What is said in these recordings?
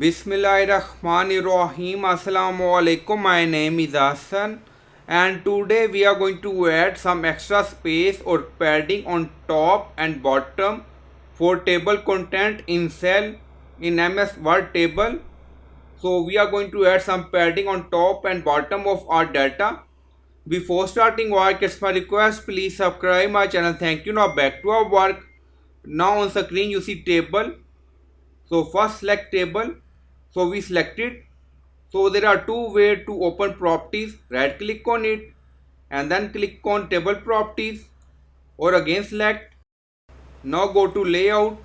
Bismillahirrahmanirrahim. Assalamu alaikum. My name is Hassan, and today we are going to add some extra space or padding on top and bottom for table content in cell in MS Word table. So we are going to add some padding on top and bottom of our data. Before starting work, it's my request, please subscribe my channel. Thank you. Now back to our work. Now on screen you see table. So first select table. So we select it. So there are two ways to open properties. Right click on it and then click on table properties, or again select. Now go to layout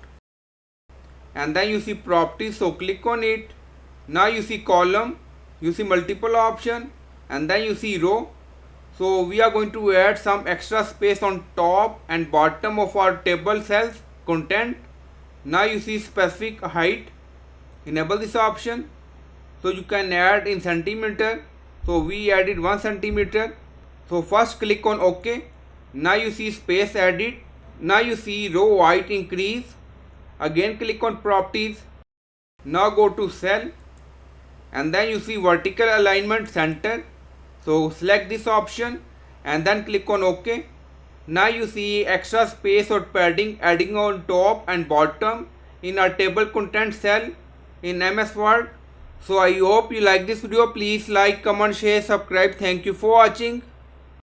and then you see properties. So click on it. Now you see column, you see multiple option, and then you see row. So we are going to add some extra space on top and bottom of our table cells content. Now you see specific height. Enable this option. So you can add in centimeter. So we added 1 centimeter. So first click on OK. Now you see space added. Now you see row height increase. Again click on properties. Now go to cell and then you see vertical alignment center. So select this option and then click on OK. Now you see extra space or padding adding on top and bottom in our table content cell in MS Word. So I hope you like this video. Please like, comment, share, subscribe. Thank you for watching.